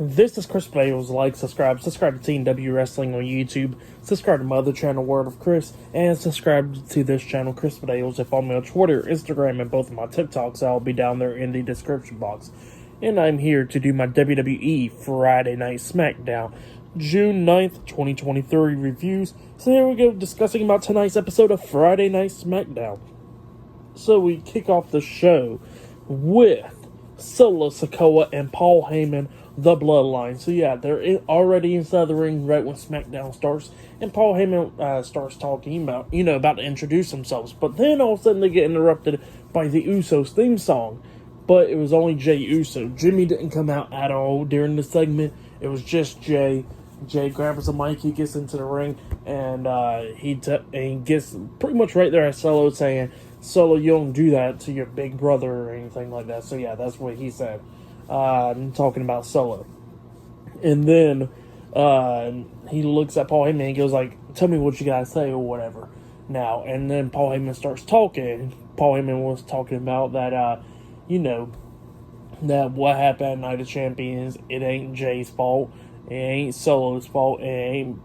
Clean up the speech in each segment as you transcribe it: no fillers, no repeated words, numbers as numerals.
This is Chris Bales. Like, subscribe to TNW Wrestling on YouTube, subscribe to my other channel, Word of Chris, and subscribe to this channel, Chris Bales, and follow me on Twitter, Instagram, and both of my TikToks. I'll be down there in the description box. And I'm here to do my WWE Friday Night SmackDown, June 9th, 2023 reviews. So here we go, discussing about tonight's episode of Friday Night SmackDown. So we kick off the show with Solo Sikoa and Paul Heyman, the Bloodline. So yeah, they're already inside the ring right when SmackDown starts, and Paul Heyman starts talking about to introduce themselves. But then all of a sudden they get interrupted by the Usos theme song. But it was only Jey Uso. Jimmy didn't come out at all during the segment. It was just Jey. Jey grabs the mic, he gets into the ring, and he gets pretty much right there at Solo, saying, "Solo, you don't do that to your big brother," or anything like that. So yeah, that's what he said. Talking about Solo. And then he looks at Paul Heyman and goes like, "Tell me what you gotta say," or whatever. Now, and then Paul Heyman starts talking. Paul Heyman was talking about that, that what happened at Night of Champions, it ain't Jay's fault. It ain't Solo's fault. It ain't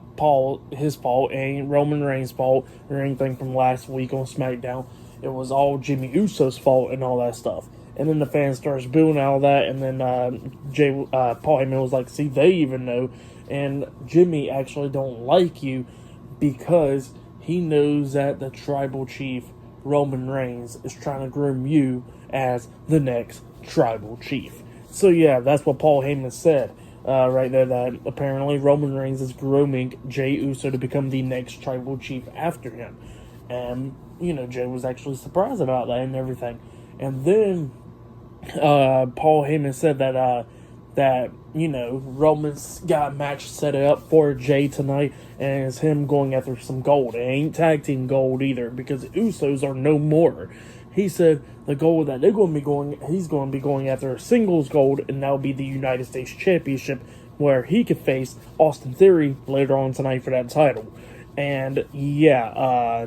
his fault. It ain't Roman Reigns' fault or anything from last week on SmackDown. It was all Jimmy Uso's fault and all that stuff. And then the fans starts booing all that, and then Paul Heyman was like, "See, they even know." And Jimmy actually don't like you because he knows that the tribal chief, Roman Reigns, is trying to groom you as the next tribal chief. So yeah, that's what Paul Heyman said right there, that apparently Roman Reigns is grooming Jey Uso to become the next tribal chief after him. And, Jey was actually surprised about that and everything. And then Paul Heyman said that Roman's got a match set up for Jey tonight, and it's him going after some gold. It ain't tag team gold either, because the Usos are no more. He said the gold that he's going to be going after a singles gold, and that'll be the United States Championship, where he could face Austin Theory later on tonight for that title. And yeah,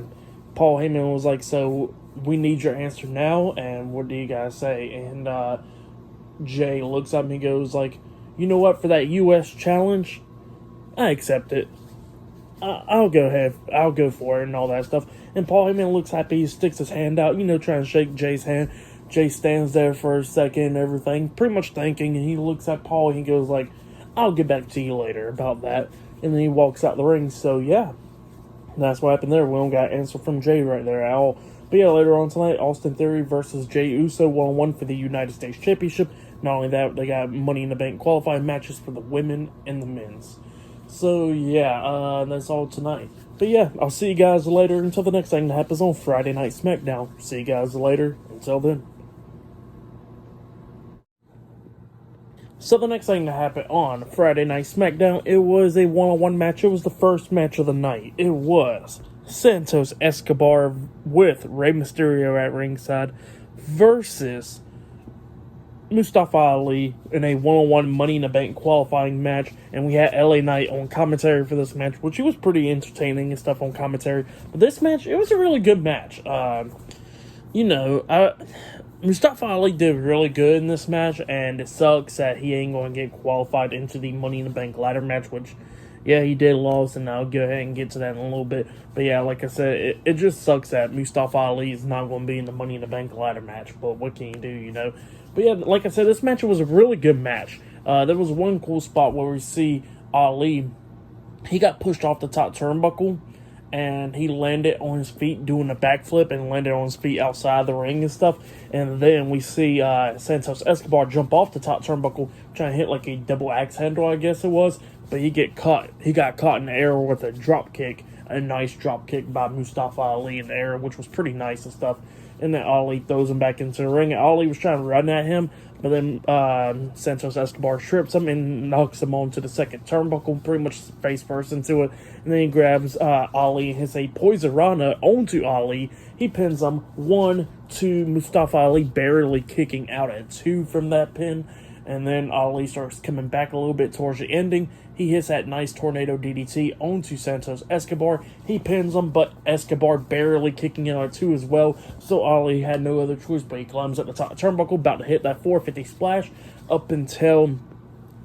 Paul Heyman was like, "So we need your answer now, and what do you guys say?" And Jey looks at me and goes like, "You know what, for that U.S. challenge, I accept it. I'll go ahead. I'll go for it," and all that stuff. And Paul Heyman looks happy. He sticks his hand out, trying to shake Jay's hand. Jey stands there for a second and everything, pretty much thinking, and he looks at Paul and he goes like, "I'll get back to you later about that." And then he walks out the ring. So yeah, that's what happened there. We don't got an answer from Jey right there at all. But yeah, later on tonight, Austin Theory versus Jey Uso, 1-on-1 for the United States Championship. Not only that, they got Money in the Bank qualifying matches for the women and the men's. So yeah, that's all tonight. But yeah, I'll see you guys later until the next thing that happens on Friday Night SmackDown. See you guys later. Until then. So the next thing that happened on Friday Night SmackDown, it was a one-on-one match. It was the first match of the night. It was Santos Escobar with Rey Mysterio at ringside versus Mustafa Ali in a one-on-one Money in the Bank qualifying match, and we had LA Knight on commentary for this match, which was pretty entertaining and stuff on commentary. But this match, it was a really good match. Mustafa Ali did really good in this match, and it sucks that he ain't going to get qualified into the Money in the Bank ladder match, which, yeah, he did lose, and I'll go ahead and get to that in a little bit. But yeah, like I said, it just sucks that Mustafa Ali is not going to be in the Money in the Bank ladder match, but what can you do, But yeah, like I said, this match was a really good match. There was one cool spot where we see Ali, he got pushed off the top turnbuckle, and he landed on his feet doing a backflip and landed on his feet outside the ring and stuff. And then we see Santos Escobar jump off the top turnbuckle, trying to hit like a double axe handle, I guess it was. But he got caught in the air with a drop kick, a nice drop kick by Mustafa Ali in the air, which was pretty nice and stuff. And then Ali throws him back into the ring. And Ali was trying to run at him, but then Santos Escobar trips him and knocks him onto the second turnbuckle, pretty much face first into it. And then he grabs Ali and hits a Poison Rana onto Ali. He pins him 1, 2, Mustafa Ali barely kicking out at 2 from that pin. And then Ali starts coming back a little bit towards the ending. He hits that nice tornado DDT onto Santos Escobar. He pins him, but Escobar barely kicking out at 2 as well. So Ali had no other choice, but he climbs up the top turnbuckle, about to hit that 450 splash up until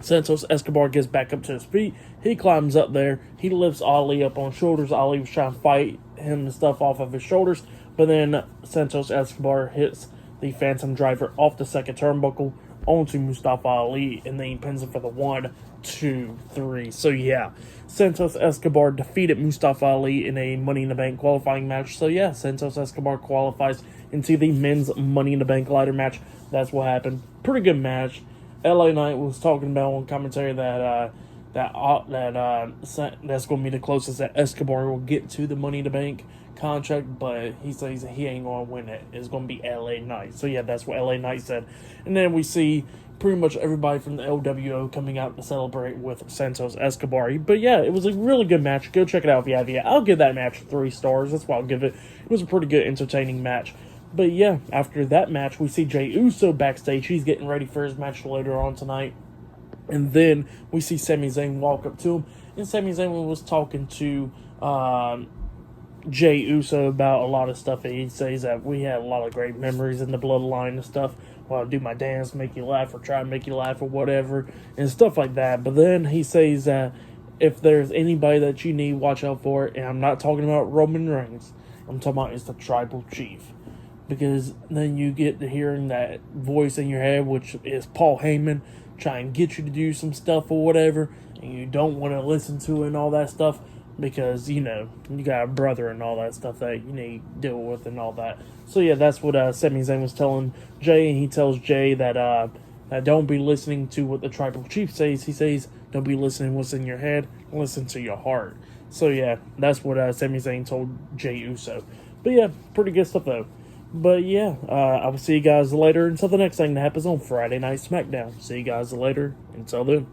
Santos Escobar gets back up to his feet. He climbs up there. He lifts Ali up on shoulders. Ali was trying to fight him and stuff off of his shoulders. But then Santos Escobar hits the Phantom Driver off the second turnbuckle onto Mustafa Ali. And then he pins him for the 1, 2, 3. So yeah, Santos Escobar defeated Mustafa Ali in a Money in the Bank qualifying match. So yeah, Santos Escobar qualifies into the men's Money in the Bank ladder match. That's what happened. Pretty good match. LA Knight was talking about on commentary that that's going to be the closest that Escobar will get to the Money in the Bank contract, but he says he ain't going to win it. It's going to be LA Knight. So yeah, that's what LA Knight said. And then we see pretty much everybody from the LWO coming out to celebrate with Santos Escobar. But yeah, it was a really good match. Go check it out if you have yet. I'll give that match 3 stars. That's why I'll give it. It was a pretty good, entertaining match. But yeah, after that match, we see Jey Uso backstage. He's getting ready for his match later on tonight. And then we see Sami Zayn walk up to him. And Sami Zayn was talking to Jey Uso about a lot of stuff. And he says that we had a lot of great memories in the bloodline and stuff. Well, I do my dance, make you laugh, or try to make you laugh, or whatever. And stuff like that. But then he says that if there's anybody that you need, watch out for it. And I'm not talking about Roman Reigns. I'm talking about it's the Tribal Chief. Because then you get to hearing that voice in your head, which is Paul Heyman, trying to get you to do some stuff or whatever, and you don't want to listen to it and all that stuff, because, you know, you got a brother and all that stuff that you need to deal with and all that. So yeah, that's what Sami Zayn was telling Jay, and he tells Jay that don't be listening to what the Tribal Chief says. He says, don't be listening to what's in your head, listen to your heart. So yeah, that's what Sami Zayn told Jey Uso. But yeah, pretty good stuff though. But yeah, I will see you guys later until the next thing that happens on Friday Night SmackDown. See you guys later. Until then.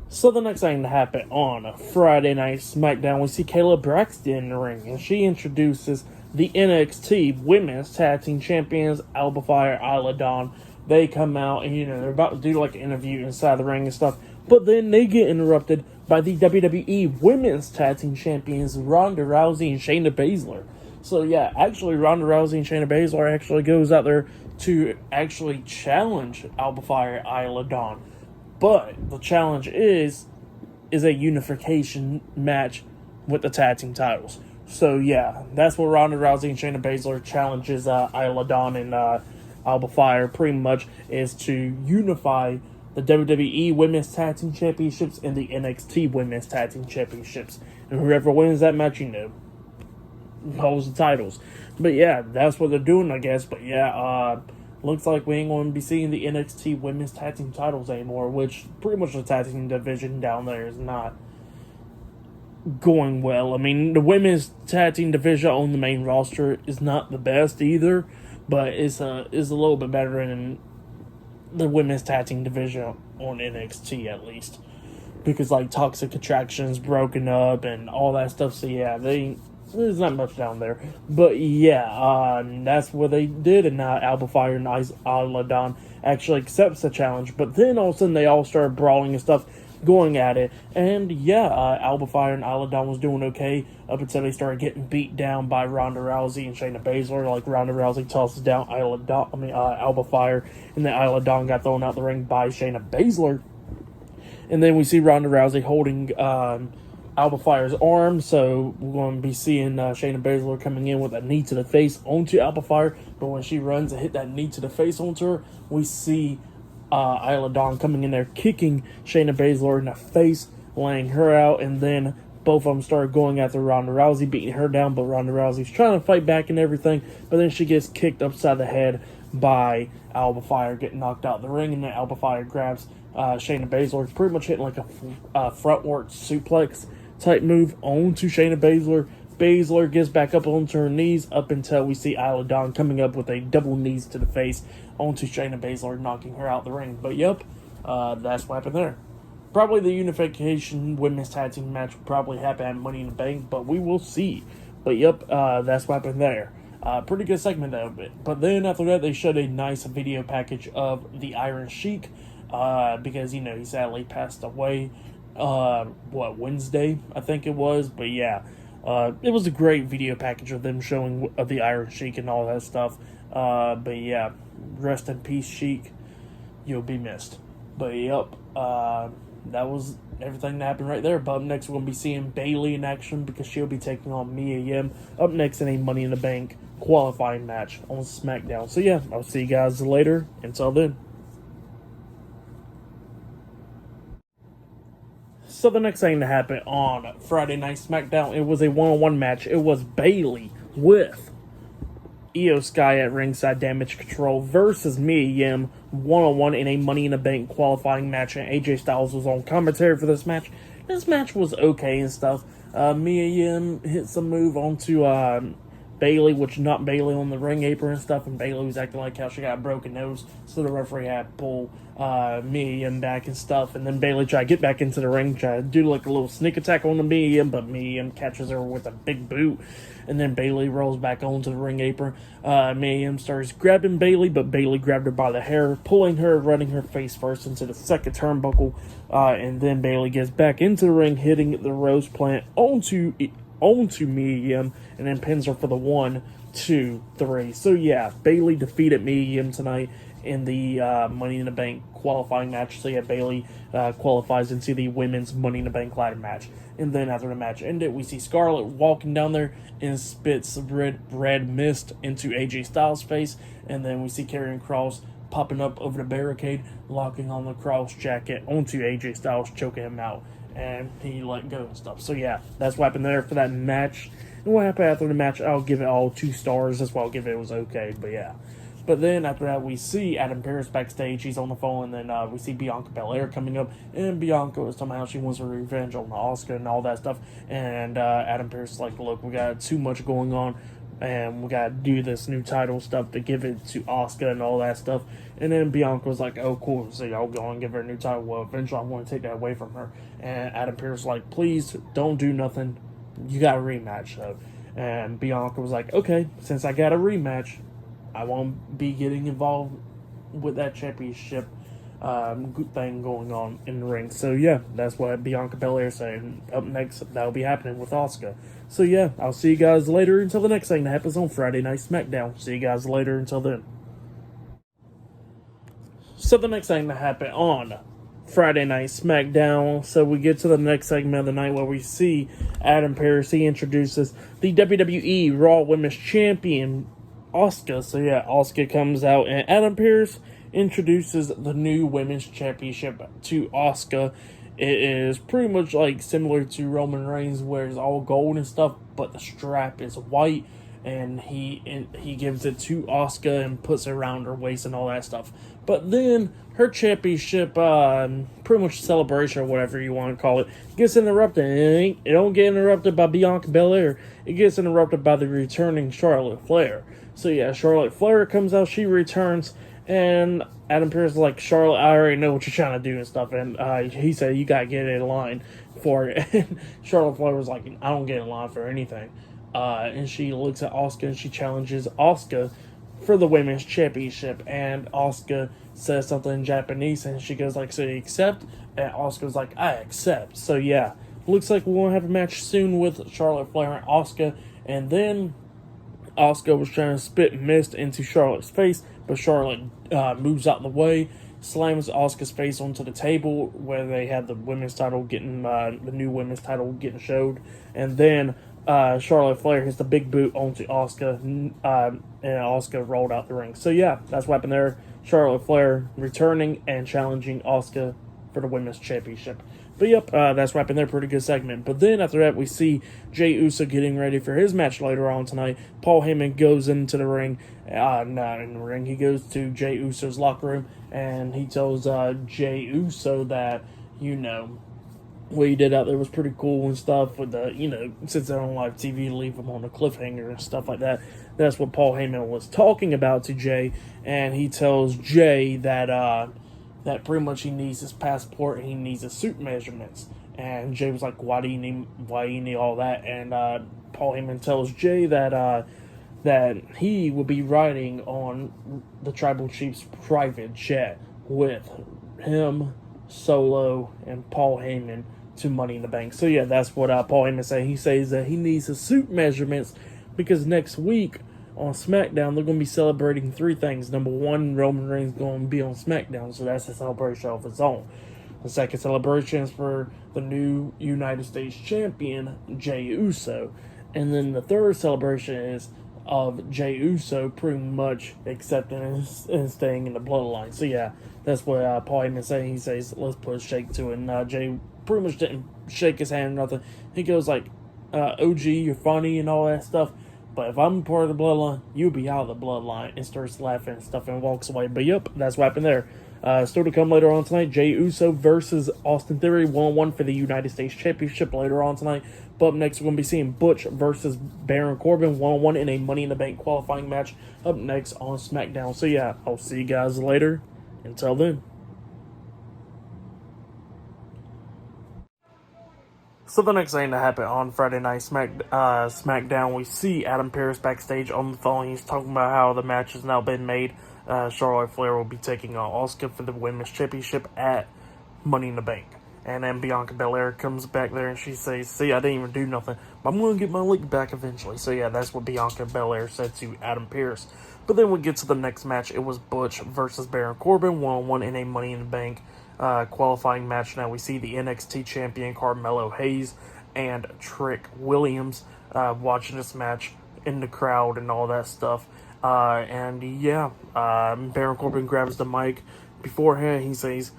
So the next thing to happen on Friday Night SmackDown, we see Kayla Braxton in the ring. And she introduces the NXT Women's Tag Team Champions, Alba Fire, Isla Dawn. They come out and, you know, they're about to do like an interview inside the ring and stuff. But then they get interrupted by the WWE Women's Tag Team Champions, Ronda Rousey and Shayna Baszler. So yeah, actually Ronda Rousey and Shayna Baszler actually goes out there to actually challenge Alba Fire, Isla Dawn. But the challenge is a unification match with the tag team titles. So yeah, that's what Ronda Rousey and Shayna Baszler challenges Isla Dawn and Alba Fire pretty much, is to unify the WWE Women's Tag Team Championships and the NXT Women's Tag Team Championships. And whoever wins that match, you know, holds the titles. But yeah, that's what they're doing, I guess. But yeah, looks like we ain't going to be seeing the NXT Women's Tag Team titles anymore, which pretty much the tag team division down there is not going well. I mean, the women's tag team division on the main roster is not the best either, but it's a little bit better than the women's tag team division on NXT at least, because like Toxic Attraction's broken up and all that stuff. So yeah, there's not much down there. But yeah, that's what they did, and now Alba Fire and Isla Dawn actually accepts the challenge. But then all of a sudden they all started brawling and stuff, going at it. And yeah, Alba Fire and Isla Dawn was doing okay up until they started getting beat down by Ronda Rousey and Shayna Baszler. Like Ronda Rousey tosses down Alba Fire, and then Isla Dawn got thrown out the ring by Shayna Baszler. And then we see Ronda Rousey holding Alba Fire's arm, so we're going to be seeing Shayna Baszler coming in with a knee to the face onto Alba Fire. But when she runs and hit that knee to the face onto her, we see Isla Dawn coming in there, kicking Shayna Baszler in the face, laying her out, and then both of them started going after Ronda Rousey, beating her down, but Ronda Rousey's trying to fight back and everything, but then she gets kicked upside the head by Alba Fire, getting knocked out the ring, and then Alba Fire grabs Shayna Baszler, pretty much hitting like a frontward suplex type move onto Shayna Baszler. Baszler gets back up onto her knees up until we see Isla Dawn coming up with a double knees to the face onto Shayna Baszler, knocking her out the ring. But yep, that's what happened there. Probably the unification women's tag team match will probably happen at Money in the Bank, but we will see. But yep, that's what happened there. Pretty good segment of it. But then after that, they showed a nice video package of the Iron Sheik, because, you know, he sadly passed away, Wednesday, I think it was. But yeah, It was a great video package of them showing the Iron Sheik and all that stuff. But yeah, rest in peace, Sheik. You'll be missed. But yep, that was everything that happened right there. But up next, we're going to be seeing Bayley in action because she'll be taking on Mia Yim up next in a Money in the Bank qualifying match on SmackDown. So yeah, I'll see you guys later. Until then. So the next thing to happen on Friday Night SmackDown, it was a one-on-one match. It was Bayley with Io Sky at ringside, Damage Control versus Mia Yim one-on-one in a Money in the Bank qualifying match, and AJ Styles was on commentary for this match. This match was okay and stuff. Mia Yim hit some move onto Bayley, which knocked Bayley on the ring apron and stuff, and Bayley was acting like how she got a broken nose, so the referee had to pull Mia Yim back and stuff, and then Bayley tried to get back into the ring, tried to do like a little sneak attack on the Mia Yim, but Mia Yim catches her with a big boot, and then Bayley rolls back onto the ring apron. Mia Yim starts grabbing Bayley, but Bayley grabbed her by the hair, pulling her, running her face first into the second turnbuckle, and then Bayley gets back into the ring, hitting the rose plant onto Mia Yim, and then pins her for the 1, 2, 3. So yeah, Bayley defeated Mia Yim tonight in the Money in the Bank qualifying match. So yeah, Bayley qualifies into the women's Money in the Bank ladder match. And then after the match ended, we see Scarlett walking down there and spits red mist into AJ Styles' face. And then we see Karrion Kross popping up over the barricade, locking on the Kross jacket onto AJ Styles, choking him out. And he let go and stuff. So yeah, that's what happened there for that match. And what happened after the match, I'll give it all 2 stars. That's why I'll give it was okay, but yeah. But then after that, we see Adam Pearce backstage. He's on the phone, and then we see Bianca Belair coming up. And Bianca was talking about how she wants her revenge on Asuka and all that stuff. And Adam Pearce is like, look, we got too much going on, and we got to do this new title stuff to give it to Asuka and all that stuff. And then Bianca was like, oh, cool, so y'all go and give her a new title. Well, eventually I'm going to take that away from her. And Adam Pearce was like, please, don't do nothing. You got a rematch, though. And Bianca was like, okay, since I got a rematch, I won't be getting involved with that championship thing going on in the ring. So yeah, that's what Bianca Belair saying. Up next, that'll be happening with Asuka. So yeah, I'll see you guys later until the next thing that happens on Friday Night SmackDown. See you guys later until then. So the next thing that happened on Friday Night SmackDown. So we get to the next segment of the night where we see Adam Pearce. He introduces the WWE Raw Women's Champion, Asuka. So yeah, Asuka comes out and Adam Pearce introduces the new Women's Championship to Asuka. It is pretty much like similar to Roman Reigns, where it's all gold and stuff, but the strap is white, and he gives it to Asuka and puts it around her waist and all that stuff. But then her championship, pretty much celebration or whatever you want to call it, gets interrupted. It don't get interrupted by Bianca Belair. It gets interrupted by the returning Charlotte Flair. So yeah, Charlotte Flair comes out, she returns, and Adam Pearce is like, Charlotte, I already know what you're trying to do and stuff. And he said, you got to get in line for it. And Charlotte Flair was like, I don't get in line for anything. And she looks at Asuka and she challenges Asuka for the Women's Championship. And Asuka says something in Japanese and she goes like, so you accept? And Asuka's like, I accept. So yeah, looks like we're going to have a match soon with Charlotte Flair and Asuka. And then Asuka was trying to spit mist into Charlotte's face, but Charlotte moves out of the way, slams Asuka's face onto the table where they had the women's title getting, the new women's title getting showed. And then Charlotte Flair hits the big boot onto Asuka, and Asuka rolled out the ring. So yeah, that's what happened there. Charlotte Flair returning and challenging Asuka for the Women's Championship. But yep, that's what happened there. Pretty good segment. But then after that, we see Jey Uso getting ready for his match later on tonight. Paul Heyman goes into the ring. Not in the ring. He goes to Jey Uso's locker room, and he tells Jey Uso that, you know, what he did out there was pretty cool and stuff. With the, you know, since they're on live TV, leave him on a cliffhanger and stuff like that. That's what Paul Heyman was talking about to Jey, and he tells Jey that that pretty much he needs his passport and he needs his suit measurements. And Jey was like, why do you need all that? And Paul Heyman tells Jey that that he will be riding on the Tribal Chief's private jet with him, Solo, and Paul Heyman to Money in the Bank. So yeah, that's what Paul Heyman said. He says that he needs his suit measurements because next week on SmackDown they're going to be celebrating three things. Number one, Roman Reigns going to be on SmackDown, so that's a celebration of its own. The second celebration is for the new United States Champion, Jey Uso. And then the third celebration is of Jey Uso pretty much accepting and staying in the bloodline. So yeah, that's what Paul Heyman saying. He says, let's put a shake to it. And Jey pretty much didn't shake his hand or nothing. He goes like, OG, you're funny and all that stuff, but if I'm part of the bloodline, you'll be out of the bloodline, and starts laughing and stuff and walks away. But yep, that's what happened there. Still to come later on tonight, Jey Uso versus Austin Theory, 1-on-1 for the United States Championship later on tonight. But up next, we're going to be seeing Butch versus Baron Corbin, 1-on-1 in a Money in the Bank qualifying match up next on SmackDown. So yeah, I'll see you guys later. Until then. So the next thing that happened on Friday Night SmackDown, we see Adam Pearce backstage on the phone. He's talking about how the match has now been made. Charlotte Flair will be taking on Asuka for the Women's Championship at Money in the Bank. And then Bianca Belair comes back there and she says, see, I didn't even do nothing, but I'm going to get my lick back eventually. So yeah, that's what Bianca Belair said to Adam Pearce. But then we get to the next match. It was Butch versus Baron Corbin, 1-on-1 in a Money in the Bank qualifying match. Now we see the NXT champion Carmelo Hayes and Trick Williams watching this match in the crowd and all that stuff. Baron Corbin grabs the mic. Beforehand, he says,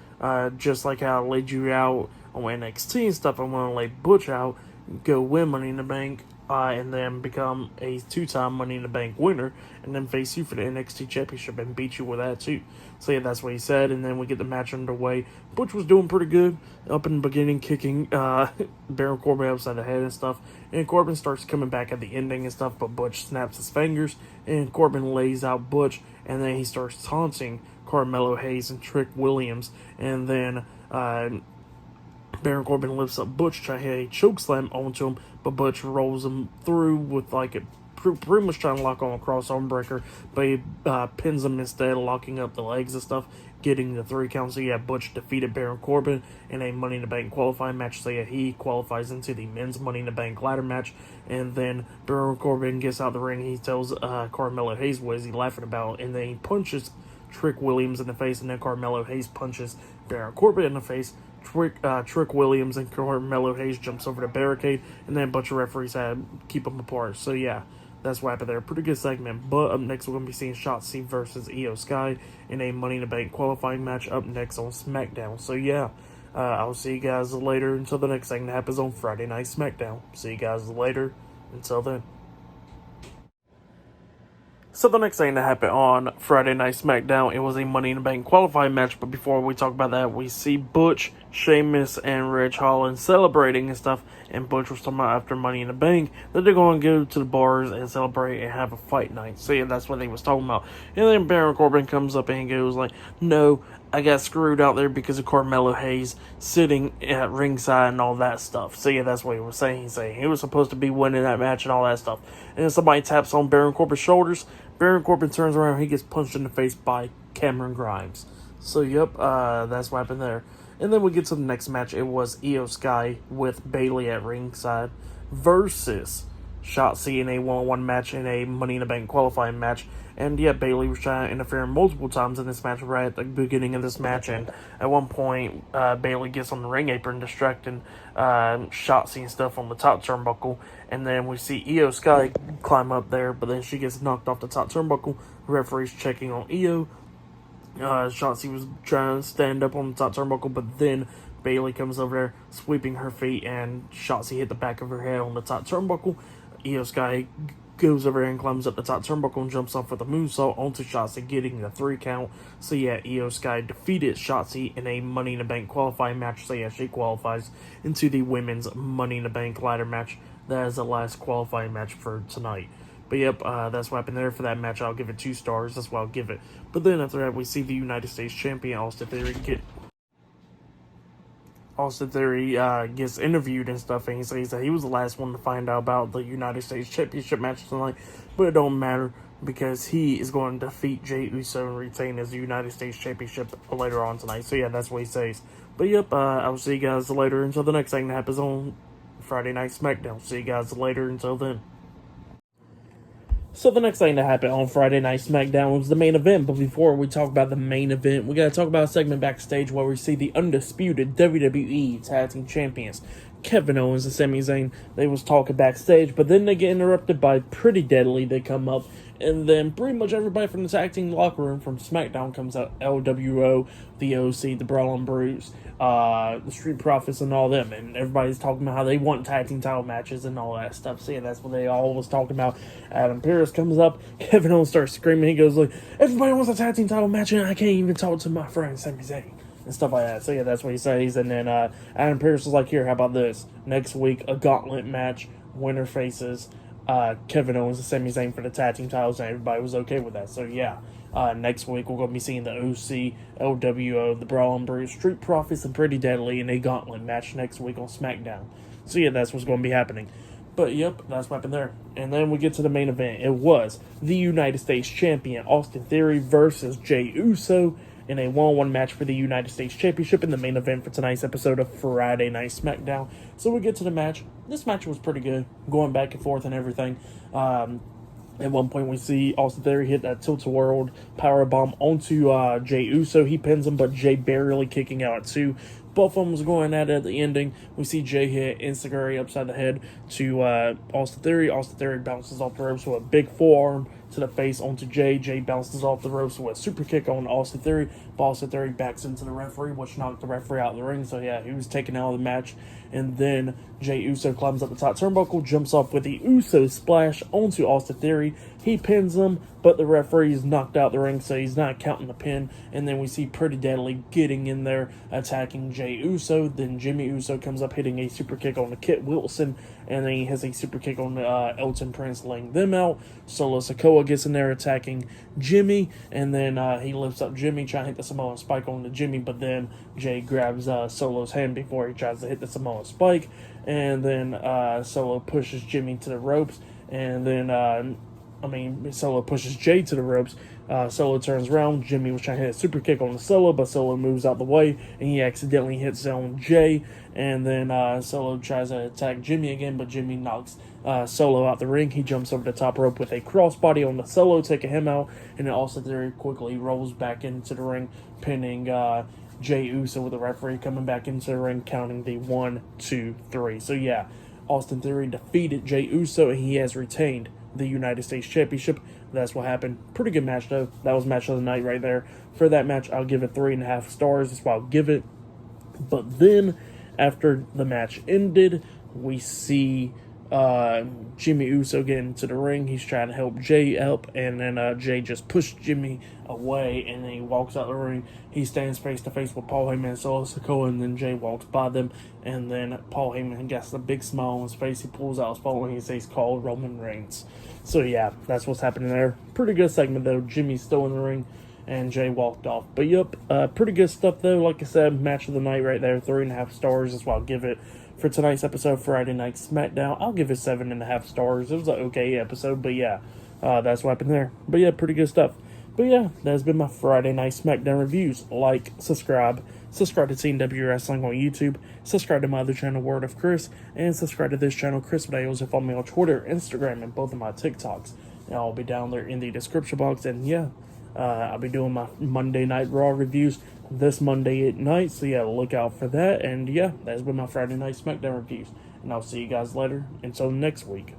just like how I laid you out on NXT and stuff, I'm going to lay Butch out, go win Money in the Bank, and then become a 2-time Money in the Bank winner, and then face you for the NXT Championship and beat you with that too. So yeah, that's what he said, and then we get the match underway. Butch was doing pretty good up in the beginning, kicking Baron Corbin upside the head and stuff, and Corbin starts coming back at the ending and stuff, but Butch snaps his fingers, and Corbin lays out Butch, and then he starts taunting Carmelo Hayes and Trick Williams, and then Baron Corbin lifts up Butch, trying to hit a chokeslam onto him, but Butch rolls him through with like a pretty much trying to lock on a cross-arm breaker, but he pins him instead, locking up the legs and stuff, getting the 3 count. So yeah, Butch defeated Baron Corbin in a Money in the Bank qualifying match. So yeah, he qualifies into the men's Money in the Bank ladder match, and then Baron Corbin gets out the ring. He tells Carmelo Hayes what is he laughing about, and then he punches Trick Williams in the face, and then Carmelo Hayes punches Baron Corbin in the face. Trick Williams and Carmelo Hayes jumps over the barricade, and then a bunch of referees had to keep them apart. So yeah, that's what happened there. Pretty good segment. But up next, we're going to be seeing Shotzi versus Io Sky in a Money in the Bank qualifying match up next on SmackDown. So yeah, I'll see you guys later until the next thing that happens on Friday Night SmackDown. See you guys later. Until then. So the next thing that happened on Friday Night SmackDown, it was a Money in the Bank qualifying match. But before we talk about that, we see Butch, Sheamus, and Ridge Holland celebrating and stuff. And Butch was talking about after Money in the Bank that they're going to go to the bars and celebrate and have a fight night. So yeah, that's what they was talking about. And then Baron Corbin comes up and he goes like, no, I got screwed out there because of Carmelo Hayes sitting at ringside and all that stuff. So yeah, that's what he was saying. He's saying he was supposed to be winning that match and all that stuff. And then somebody taps on Baron Corbin's shoulders. Baron Corbin turns around, he gets punched in the face by Cameron Grimes. So yep, that's what happened there. And then we get to the next match. It was Io Sky with Bayley at ringside versus Shotzi in a 1-on-1 match in a Money in the Bank qualifying match. And yeah, Bayley was trying to interfere multiple times in this match right at the beginning of this match. And at one point, Bayley gets on the ring apron, distracting Shotzi and stuff on the top turnbuckle. And then we see Io Sky climb up there, but then she gets knocked off the top turnbuckle. Referee's checking on Io. Shotzi was trying to stand up on the top turnbuckle, but then Bayley comes over there, sweeping her feet, and Shotzi hit the back of her head on the top turnbuckle. Io Sky goes over there and climbs up the top turnbuckle and jumps off with a moonsault onto Shotzi, getting the 3 count. So yeah, Io Sky defeated Shotzi in a Money in the Bank qualifying match. So yeah, she qualifies into the women's Money in the Bank ladder match. That is the last qualifying match for tonight. But yep, that's what happened there for that match. I'll give it 2 stars. That's what I'll give it. But then after that, we see the United States Champion, Austin Theory gets interviewed and stuff, and he says that he was the last one to find out about the United States Championship match tonight, but it don't matter because he is going to defeat Jey Uso and retain his United States Championship later on tonight. So yeah, that's what he says. But yep, I'll see you guys later until the next thing that happens on Friday Night SmackDown. See you guys later until then. So the next thing that happened on Friday Night SmackDown was the main event. But before we talk about the main event, we got to talk about a segment backstage where we see the undisputed WWE Tag Team Champions, Kevin Owens and Sami Zayn. They was talking backstage, but then they get interrupted by Pretty Deadly. They come up, and then pretty much everybody from the tag team locker room from SmackDown comes out. LWO, the OC, the Brawling Brutes, the Street Profits, and all them. And everybody's talking about how they want tag team title matches and all that stuff. So yeah, that's what they all was talking about. Adam Pearce comes up. Kevin Owens starts screaming. He goes like, everybody wants a tag team title match, and I can't even talk to my friend Sami Zayn. And stuff like that. So yeah, that's what he says. And then Adam Pearce was like, here, how about this? Next week, a gauntlet match. Winner faces Kevin Owens and Sami Zayn for the tag team titles, and everybody was okay with that. So yeah, next week we're going to be seeing the OC, LWO, the Brawling Brutes, Street Profits, and Pretty Deadly in a gauntlet match next week on SmackDown. So yeah, that's what's going to be happening. But yep, that's what happened there. And then we get to the main event. It was the United States Champion Austin Theory versus Jey Uso in a one-on-one match for the United States Championship in the main event for tonight's episode of Friday Night SmackDown. So we get to the match. This match was pretty good, going back and forth and everything. At one point, we see Austin Theory hit that tilt-a-whirl powerbomb onto Jey Uso. He pins him, but Jey barely kicking out at 2. Both of them was going at it at the ending. We see Jey hit Enziguri upside the head to Austin Theory. Austin Theory bounces off the ropes with a big forearm to the face onto Jey. Jey bounces off the ropes with a super kick on Austin Theory. But Austin Theory backs into the referee, which knocked the referee out of the ring. So yeah, he was taken out of the match. And then Jey Uso climbs up the top turnbuckle, jumps off with the Uso splash onto Austin Theory. He pins him, but the referee is knocked out the ring, so he's not counting the pin. And then we see Pretty Deadly getting in there, attacking Jey Uso. Then Jimmy Uso comes up, hitting a super kick on the Kit Wilson, and then he has a super kick on Elton Prince, laying them out. Solo Sikoa gets in there, attacking Jimmy, and then he lifts up Jimmy, trying to hit the Samoan Spike on the Jimmy, but then Jey grabs Solo's hand before he tries to hit the Samoan Spike, and then Solo pushes Jimmy to the ropes, and then Solo pushes Jey to the ropes. Solo turns around. Jimmy was trying to hit a super kick on the Solo, but Solo moves out the way, and he accidentally hits on Jey. And then Solo tries to attack Jimmy again, but Jimmy knocks Solo out the ring. He jumps over the top rope with a crossbody on the Solo, taking him out. And then Austin Theory quickly rolls back into the ring, pinning Jey Uso, with the referee coming back into the ring, counting the 1, 2, 3. So yeah, Austin Theory defeated Jey Uso, and he has retained the United States Championship. That's what happened. Pretty good match though. That was match of the night right there. For that match, I'll give it 3.5 stars. That's what I'll give it. But then, after the match ended, we see Jimmy Uso get into the ring. He's trying to help Jey up, and then Jey just pushed Jimmy away, and then he walks out the ring. He stands face to face with Paul Heyman and Solo Sikoa, and then Jey walks by them, and then Paul Heyman gets a big smile on his face. He pulls out his phone and he says, "Call Roman Reigns." So yeah, that's what's happening there. Pretty good segment though. Jimmy's still in the ring, and Jey walked off. But yep, pretty good stuff though. Like I said, match of the night right there. 3.5 stars is what I'll give it. For tonight's episode, Friday Night SmackDown, I'll give it 7.5 stars. It was an okay episode, but yeah, that's what happened there. But yeah, pretty good stuff. But yeah, that's been my Friday Night SmackDown reviews. Like, subscribe to TNW Wrestling on YouTube, subscribe to my other channel, Word of Chris, and subscribe to this channel, Chris Videos, and follow me on Twitter, Instagram, and both of my TikToks. And I'll be down there in the description box. And yeah, I'll be doing my Monday Night Raw reviews this Monday at night, so yeah, look out for that. And yeah, that's been my Friday Night SmackDown reviews, and I'll see you guys later until next week.